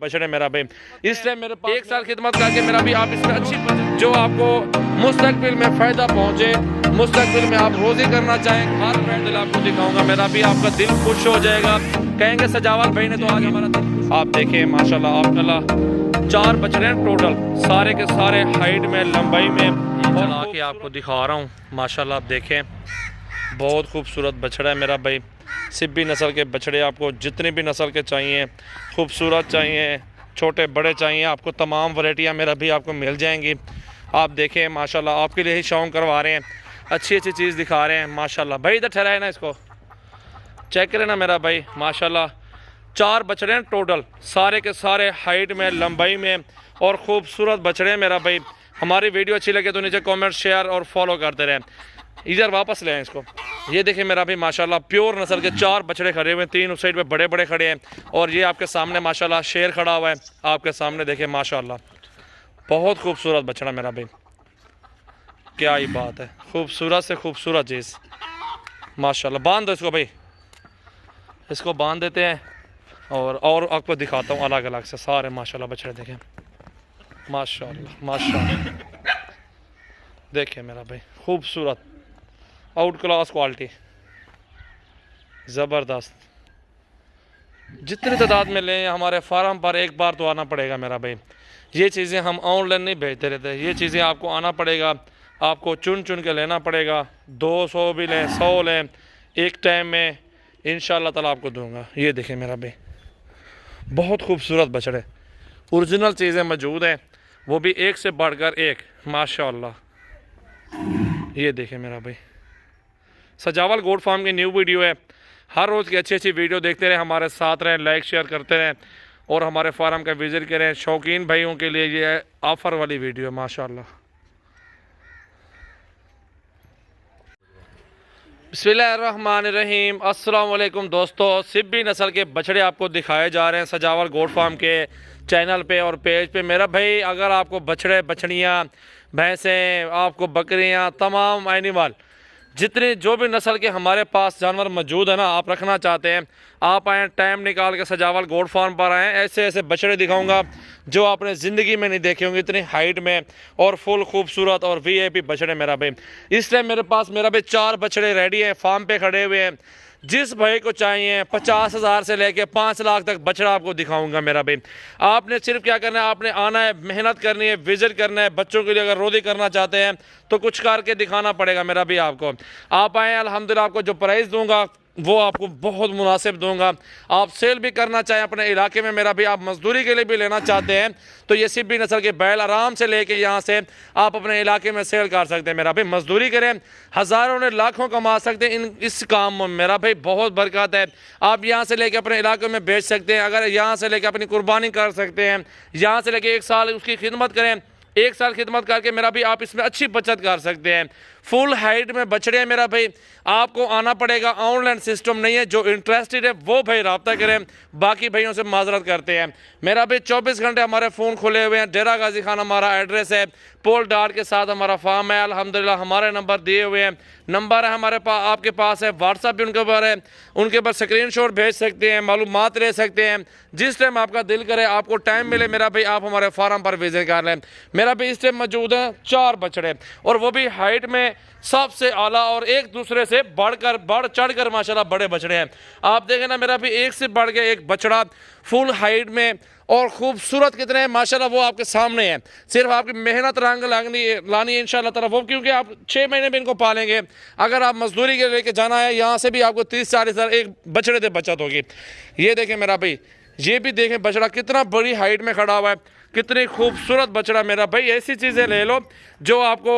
बछड़े मेरा भाई, इसलिए मेरे पास 1 साल खिदमत करके मेरा भी आप इसमें अच्छी जो आपको मुस्तकबिल में फ़ायदा पहुँचे, मुस्तकबिल में आप रोज़ी करना चाहें, हर पैदल आपको दिखाऊंगा। मेरा भी आपका दिल खुश हो जाएगा, कहेंगे सजावाल भाई ने तो आज हमारा दिल। आप देखें माशाल्लाह आपका 4 बछड़े हैं टोटल, सारे के सारे हाइट में लंबाई में चला के आपको दिखा रहा हूँ। माशाल्लाह आप देखें बहुत खूबसूरत बछड़ा है मेरा भाई। सिब्बी नस्ल के बछड़े आपको जितनी भी नस्ल के चाहिए, खूबसूरत चाहिए, छोटे बड़े चाहिए, आपको तमाम वैरायटियाँ मेरा भी आपको मिल जाएंगी। आप देखें माशाल्लाह आपके लिए ही शौक करवा रहे हैं, अच्छी अच्छी चीज़ दिखा रहे हैं माशाल्लाह। भाई इधर ठहराए ना, इसको चेक करें ना मेरा भाई। माशाल्लाह 4 बछड़े हैं टोटल, सारे के सारे हाइट में लंबाई में और ख़ूबसूरत बछड़े हैं मेरा भाई। हमारी वीडियो अच्छी लगे तो नीचे कमेंट शेयर और फॉलो करते रहें। इधर वापस ले आए इसको। ये देखें मेरा भी माशाल्लाह प्योर नस्ल के 4 बछड़े खड़े हुए हैं, 3 उस साइड पे बड़े बड़े खड़े हैं और ये आपके सामने माशाल्लाह शेर खड़ा हुआ है आपके सामने। देखें माशाल्लाह बहुत खूबसूरत बछड़ा मेरा भाई, क्या ही बात है, खूबसूरत से खूबसूरत चीज़ माशाल्लाह। बांध दो इसको भाई, इसको बांध देते हैं और आपको दिखाता हूँ अलग अलग से सारे माशाल्लाह बछड़े। देखें माशाल्लाह माशाल्लाह, देखें मेरा भाई खूबसूरत आउट क्लास क्वालिटी, ज़बरदस्त। जितनी तादाद में लें हमारे फार्म पर एक बार तो आना पड़ेगा मेरा भाई। ये चीज़ें हम ऑनलाइन नहीं भेजते रहते, ये चीज़ें आपको आना पड़ेगा, आपको चुन चुन के लेना पड़ेगा। 200 भी लें, 100 लें, एक टाइम में इंशाल्लाह ताला आपको दूंगा। ये देखें मेरा भाई बहुत खूबसूरत बछड़े, ओरिजिनल चीज़ें मौजूद हैं, वो भी एक से बढ़कर एक माशाल्लाह। ये देखें मेरा भाई सजावल गोट फार्म की न्यू वीडियो है। हर रोज़ की अच्छी अच्छी वीडियो देखते रहें, हमारे साथ रहें, लाइक शेयर करते रहें और हमारे फार्म का विज़िट करें। शौकीन भाइयों के लिए ये ऑफ़र वाली वीडियो है माशाल्लाह। बिस्मिल्लाहिर्रहमानिर्रहीम, अस्सलाम वालेकुम दोस्तों। सिब्बी नस्ल के बछड़े आपको दिखाए जा रहे हैं सजावल गोट फार्म के चैनल पे और पेज पे मेरा भाई। अगर आपको बछड़े, बछड़ियाँ, भैंसें, आपको बकरियाँ, तमाम एनिमल जितने जो भी नस्ल के हमारे पास जानवर मौजूद है ना, आप रखना चाहते हैं, आप आएँ टाइम निकाल के सजावल गोट फार्म पर आएँ। ऐसे ऐसे बछड़े दिखाऊंगा जो आपने ज़िंदगी में नहीं देखे होंगे, इतनी हाइट में और फुल खूबसूरत और वीआईपी बछड़े मेरा भाई। इस टाइम मेरे पास मेरा भाई 4 बछड़े रेडी हैं, फार्म पे खड़े हुए हैं। जिस भाई को चाहिए 50,000 से लेके 5 लाख तक बछड़ा आपको दिखाऊंगा मेरा भाई। आपने सिर्फ क्या करना है, आपने आना है, मेहनत करनी है, विजिट करना है। बच्चों के लिए अगर रोज़ी करना चाहते हैं तो कुछ करके दिखाना पड़ेगा मेरा भी आपको। आप आएँ, अल्हम्दुलिल्लाह आपको जो प्राइस दूंगा वो आपको बहुत मुनासिब दूंगा। आप सेल भी करना चाहें अपने इलाके में मेरा भी, आप मजदूरी के लिए भी लेना चाहते हैं तो ये सिब्बी नस्ल के बैल आराम से लेके यहाँ से आप अपने इलाके में सेल कर सकते हैं मेरा भाई। मजदूरी करें, हज़ारों ने लाखों कमा सकते हैं इस काम में मेरा भाई, बहुत बरकत है। आप यहाँ से लेके अपने इलाके में बेच सकते हैं, अगर यहाँ से लेके अपनी कुर्बानी कर सकते हैं, यहाँ से लेके 1 साल उसकी खिदमत करें, 1 साल खिदमत करके मेरा भी आप इसमें अच्छी बचत कर सकते हैं। फुल हाइट में बछड़े हैं मेरा भाई, आपको आना पड़ेगा, ऑनलाइन सिस्टम नहीं है। जो इंटरेस्टेड है वो भाई रब्ता करें, बाकी भाइयों से माजरत करते हैं मेरा भाई। 24 घंटे हमारे फ़ोन खुले हुए हैं। डेरा गाजी खान हमारा एड्रेस है, पोल डार्ट के साथ हमारा फार्म है। अल्हम्दुलिल्लाह हमारे नंबर दिए हुए हैं, नंबर है हमारे पास, आपके पास है, व्हाट्सअप भी उनके ऊपर है, उनके ऊपर स्क्रीनशॉट भेज सकते हैं, मालूमात ले सकते हैं। जिस टाइम आपका दिल करे, आपको टाइम मिले मेरा भाई, आप हमारे फार्म पर विजिट कर लें मेरा भाई। इस टाइम मौजूद हैं 4 बछड़े और वो भी हाइट में सबसे आला और एक दूसरे से बढ़ चढ़ कर माशाल्लाह बड़े बछड़े हैं। आप देखें ना मेरा भी, एक से बढ़ के एक बछड़ा फुल हाइट में और खूबसूरत कितने हैं माशाल्लाह, वो आपके सामने है। सिर्फ आपकी मेहनत रंग लानी है इंशाल्लाह ताला, वो क्योंकि आप 6 महीने में इनको पालेंगे। अगर आप मजदूरी के लेके जाना है, यहाँ से भी आपको 30-40 हज़ार एक बछड़े से बचत होगी। ये देखें मेरा भाई, ये भी देखें बछड़ा कितना बड़ी हाइट में खड़ा हुआ है, कितनी खूबसूरत बछड़ा मेरा भाई। ऐसी चीज़ें ले लो जो आपको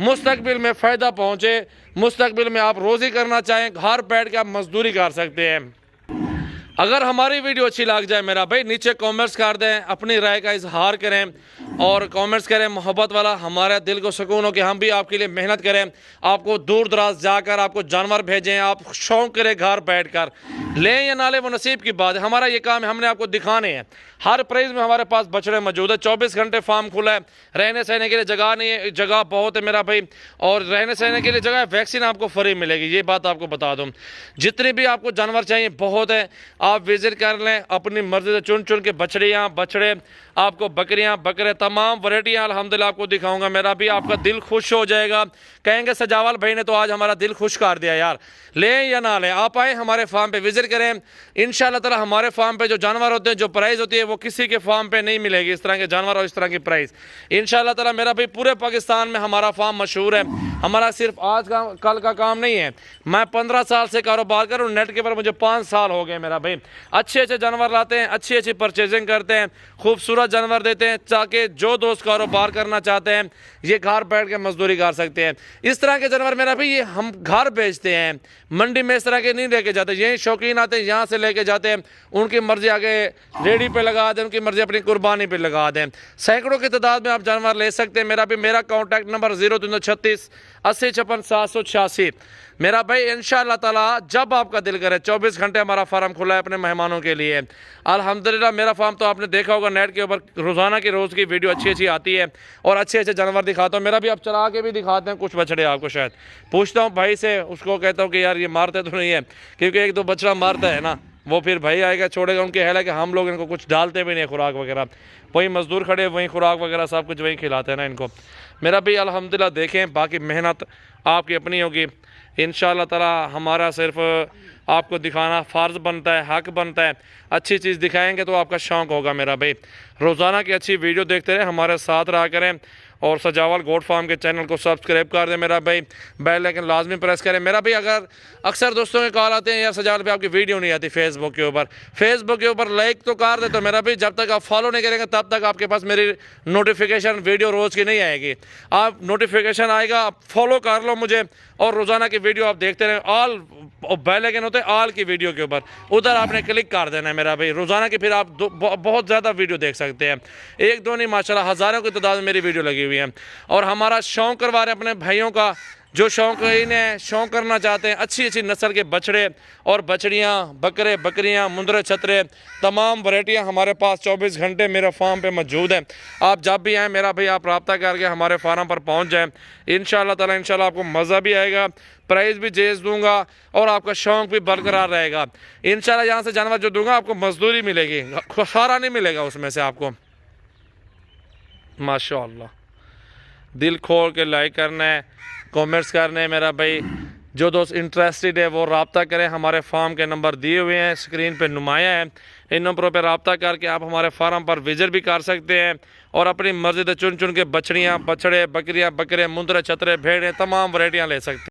मुस्तकबिल में फ़ायदा पहुँचे, मुस्तकबिल में आप रोज़ी करना चाहें, घर बैठ के आप मजदूरी कर सकते हैं। अगर हमारी वीडियो अच्छी लग जाए मेरा भाई, नीचे कमेंट्स कर दें, अपनी राय का इजहार करें और कमेंट्स करें मोहब्बत वाला। हमारे दिल को सुकून हो कि हम भी आपके लिए मेहनत करें, आपको दूर दराज जाकर आपको जानवर भेजें, आप शौक़ करें घर बैठ कर लें या ना लें वो नसीब की बात है। हमारा ये काम है, हमने आपको दिखाने हैं। हर प्राइस में हमारे पास बछड़े मौजूद है। 24 घंटे फार्म खुला है, रहने सहने के लिए जगह नहीं है, जगह बहुत है मेरा भाई, और रहने सहने के लिए जगह है। वैक्सीन आपको फ्री मिलेगी, ये बात आपको बता दूं। जितने भी आपको जानवर चाहिए बहुत है, आप विजिट कर लें, अपनी मर्जी से चुन चुन के बछड़ियाँ बछड़े आपको बकरियां बकरे तमाम वैरायटियां अल्हम्दुलिल्लाह आपको दिखाऊंगा। मेरा भी आपका दिल खुश हो जाएगा, कहेंगे सजावाल भाई ने तो आज हमारा दिल खुश कर दिया यार। लें या ना लें, आप आए हमारे फार्म पे विजिट करें। इंशाल्लाह ताला हमारे फार्म पे जो जानवर होते हैं, जो प्राइस होती है, वो किसी के फार्म पे नहीं मिलेगी, इस तरह के जानवर और इस तरह की प्राइस। इंशाल्लाह ताला मेरा भाई पूरे पाकिस्तान में हमारा फार्म मशहूर है। हमारा सिर्फ आज का कल का काम नहीं है, मैं 15 साल से कारोबार कर रहा हूँ, नेट के ऊपर मुझे 5 साल हो गए मेरा भाई। अच्छे अच्छे जानवर लाते हैं, अच्छी अच्छी परचेजिंग करते हैं, खूबसूरत जानवर देते हैं, ताकि जो दोस्त कारोबार करना चाहते हैं ये घर बैठ के मजदूरी कर सकते हैं। इस तरह के जानवर मेरा भाई ये हम घर बेचते हैं, मंडी में इस तरह के नहीं लेके जाते। यही शौकीन आते हैं, यहाँ से लेके जाते हैं, उनकी मर्जी आगे रेडी पे लगा दें, उनकी मर्जी अपनी कुर्बानी पे लगा दें। सैकड़ों की तादाद में आप जानवर ले सकते हैं मेरा भी। मेरा कॉन्टैक्ट नंबर 0336 80 56 786। मेरा भाई इंशाअल्लाह ताला जब आपका दिल करे, 24 घंटे हमारा फार्म खुला है अपने मेहमानों के लिए। अल्हम्दुलिल्लाह मेरा फार्म तो आपने देखा होगा, नेट के ऊपर रोज़ाना की रोज़ की वीडियो अच्छी अच्छी आती है और अच्छे अच्छे जानवर दिखाता हूँ। मेरा भी आप चला के भी दिखाते हैं कुछ बछड़े आपको, शायद पूछता हूँ भाई से, उसको कहता हूँ कि यार ये मारते तो नहीं है, क्योंकि एक दो बछड़ा मारता है ना, वो फिर भाई आएगा छोड़ेगा। उनकी हेल है कि हम लोग इनको कुछ डालते भी नहीं, खुराक वगैरह वही मजदूर खड़े वहीं खुराक वगैरह सब कुछ वहीं खिलाते हैं ना इनको। मेरा भी अल्हम्दुलिल्लाह देखें, बाकी मेहनत आपकी अपनी होगी इंशाअल्लाह ताला। हमारा सिर्फ आपको दिखाना फ़र्ज़ बनता है, हक बनता है। अच्छी चीज़ दिखाएंगे तो आपका शौक़ होगा मेरा भाई। रोज़ाना की अच्छी वीडियो देखते रहे, हमारे साथ रहा करें, और सजावाल गोट फार्म के चैनल को सब्सक्राइब कर दें मेरा भाई, बेल आइकन लाजमी प्रेस करें मेरा भाई। अगर अक्सर दोस्तों के कॉल आते हैं यार सजावाल पे आपकी वीडियो नहीं आती फेसबुक के ऊपर लाइक तो कर दे तो मेरा भाई, जब तक आप फॉलो नहीं करेंगे तब तक आपके पास मेरी नोटिफिकेशन वीडियो रोज़ की नहीं आएगी। आप नोटिफिकेशन आएगा, आप फॉलो कर लो मुझे, और रोज़ाना की वीडियो आप देखते रहें। ऑल बेल आइकन होते हैं ऑल की वीडियो के ऊपर, उधर आपने क्लिक कर देना है मेरा भाई। रोज़ाना की फिर आप बहुत ज़्यादा वीडियो देख सकते हैं, एक दो नहीं माशाल्लाह हज़ारों की तादाद में मेरी वीडियो लगी हुई है। और हमारा शौक़ करवा रहे हैं अपने भाइयों का, जो शौकीन है, शौक़ करना चाहते हैं, अच्छी अच्छी नस्ल के बछड़े और बछड़ियाँ बकरे बकरियाँ मुंदरे छतरे तमाम वैरायटियाँ हमारे पास 24 घंटे मेरे फार्म पे मौजूद हैं। आप जब भी आएँ मेरा भाई, आप रब्ता करके हमारे फार्म पर पहुँच जाएँ। इंशाअल्लाह ताला इंशाअल्लाह आपको मज़ा भी आएगा, प्राइस भी जेज़ दूंगा और आपका शौक़ भी बरकरार रहेगा इंशाअल्लाह। यहाँ से जानवर जो दूंगा आपको मजदूरी मिलेगी, सारा नहीं मिलेगा उसमें से आपको। माशाअल्लाह, दिल खोल के लाइक करना है, कमेंट्स करने हैं मेरा भाई। जो दोस्त इंटरेस्टेड है वो रब्ता करें, हमारे फार्म के नंबर दिए हुए हैं स्क्रीन पे नुमाया है, इन नंबरों पे रब्ता करके आप हमारे फार्म पर विजिट भी कर सकते हैं और अपनी मर्जी से चुन चुन के बछड़ियाँ बछड़े बकरियाँ बकरे मुंदरे छतरे भेड़ें तमाम वैरायटियाँ ले सकते हैं।